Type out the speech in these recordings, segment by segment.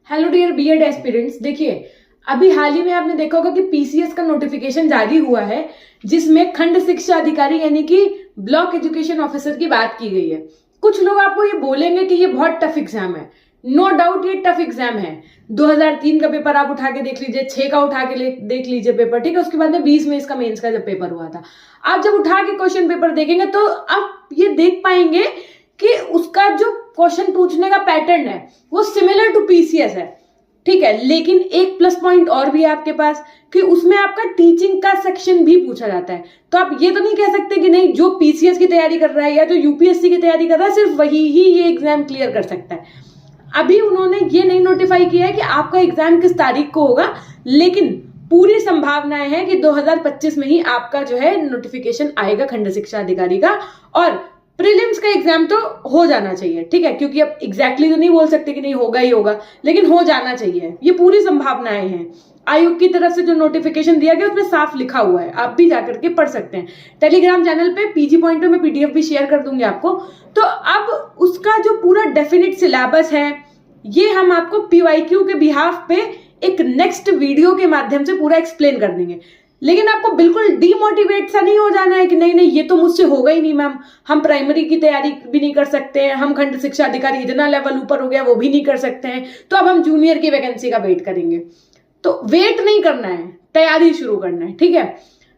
Hello dear BEd aspirants, देखिए अभी हाल ही में आपने देखा होगा कि पीसीएस का नोटिफिकेशन जारी हुआ है जिसमें खंड शिक्षा अधिकारी यानी कि ब्लॉक एजुकेशन ऑफिसर की बात की गई है। कुछ लोग आपको ये बोलेंगे कि ये बहुत टफ एग्जाम है। नो डाउट ये टफ एग्जाम है। 2003 का पेपर आप उठा के देख लीजिए, 6 का उठा के देख लीजिए पेपर, ठीक है। उसके बाद में 20 में इसका मेंस का जब पेपर हुआ था, आप जब उठा के क्वेश्चन पेपर देखेंगे तो आप ये देख पाएंगे कि उसका जो क्वेश्चन पूछने का पैटर्न है वो सिमिलर टू पीसीएस है, ठीक है। लेकिन एक प्लस पॉइंट और भी है आपके पास कि उसमें आपका टीचिंग का सेक्शन भी पूछा जाता है। तो आप ये तो नहीं कह सकते कि नहीं, जो पीसीएस की तैयारी कर रहा है या जो यूपीएससी की तैयारी कर रहा है सिर्फ वही ही ये एग्जाम क्लियर कर सकता है। अभी उन्होंने ये नहीं नोटिफाई किया है कि आपका एग्जाम किस तारीख को होगा, लेकिन पूरी संभावनाएं हैं कि 2025 में ही आपका जो है नोटिफिकेशन आएगा खंड शिक्षा अधिकारी का। और प्रीलिम्स का एग्जाम तो हो जाना चाहिए, ठीक है, क्योंकि अब एग्जैक्टली तो नहीं बोल सकते कि नहीं होगा ही होगा, लेकिन हो जाना चाहिए, ये पूरी संभावनाएं हैं। आयोग की तरफ से जो नोटिफिकेशन दिया गया उसमें साफ लिखा हुआ है, आप भी जाकर के पढ़ सकते हैं। टेलीग्राम चैनल पे पीजी पॉइंट में पीडीएफ भी शेयर कर दूंगी आपको। तो अब उसका जो पूरा डेफिनेट सिलेबस है ये हम आपको पीवाईक्यू के बिहाफ पे एक नेक्स्ट वीडियो के माध्यम से पूरा एक्सप्लेन कर देंगे। लेकिन आपको बिल्कुल डीमोटिवेट सा नहीं हो जाना है कि नहीं नहीं ये तो मुझसे होगा ही नहीं मैम, हम प्राइमरी की तैयारी भी नहीं कर सकते हैं, हम खंड शिक्षा अधिकारी इतना लेवल ऊपर हो गया वो भी नहीं कर सकते हैं, तो अब हम जूनियर की वैकेंसी का वेट करेंगे। तो वेट नहीं करना है, तैयारी शुरू करना है, ठीक है।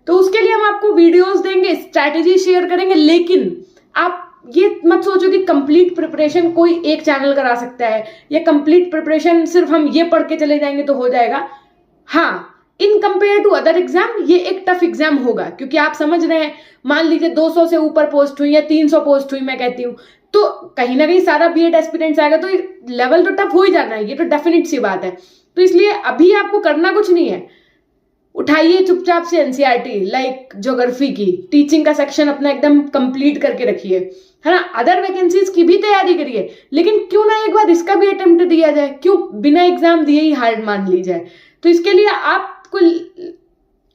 तो उसके लिए हम आपको वीडियोस देंगे, स्ट्रैटेजी शेयर करेंगे, लेकिन आप ये मत सोचो कि कंप्लीट प्रिपरेशन कोई एक चैनल करा सकता है या कंप्लीट प्रिपरेशन सिर्फ हम ये पढ़ के चले जाएंगे तो हो जाएगा। हाँ, in compare to other exam ये एक टफ एग्जाम होगा, क्योंकि आप समझ रहे हैं, मान लीजिए 200 से ऊपर पोस्ट हुई या 300 पोस्ट हुई, मैं कहती हूँ, तो कहीं ना कहीं सारा बीएड एस्पिरेंट्स आएगा तो लेवल तो टफ हो ही जाना है, ये तो डेफिनेट सी बात है। तो इसलिए अभी आपको करना कुछ नहीं है, उठाइए चुपचाप से एनसीईआरटी लाइक ज्योग्राफी की टीचिंग का सेक्शन अपना एकदम कंप्लीट करके रखिए, है ना। अदर वैकेंसीज की भी तैयारी करिए, लेकिन क्यों ना एक बार इसका भी अटेम्प्ट दिया जाए, क्यों बिना एग्जाम दिए ही हार्ड मान ली जाए। तो इसके लिए आपको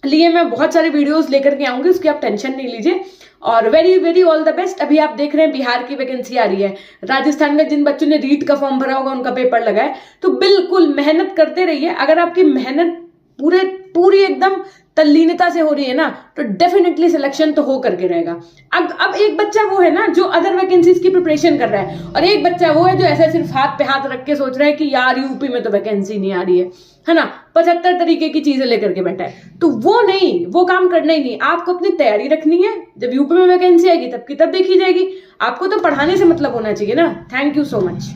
लिए मैं बहुत सारे वीडियोस लेकर के आऊंगी, उसकी आप टेंशन नहीं लीजिए। और very very all the best. अभी आप देख रहे हैं बिहार की वैकेंसी आ रही है, राजस्थान में जिन बच्चों ने रीट का फॉर्म भरा होगा उनका पेपर लगा है, तो बिल्कुल मेहनत करते रहिए। अगर आपकी मेहनत पूरी एकदम तल्लीनता से हो रही है ना, तो डेफिनेटली सिलेक्शन तो हो करके रहेगा। अब एक बच्चा वो है ना जो अदर वैकेंसीज की प्रिपरेशन कर रहा है, और एक बच्चा वो है जो ऐसे सिर्फ हाथ पे हाथ रख के सोच रहा है कि यार यूपी में तो वैकेंसी नहीं आ रही है ना, 75 तरीके की चीजें लेकर के बैठा है। तो वो नहीं, वो काम करना ही नहीं, आपको अपनी तैयारी रखनी है। जब यूपी में वैकेंसी आएगी तब की तब देखी जाएगी, आपको तो पढ़ाने से मतलब होना चाहिए ना। Thank you so much.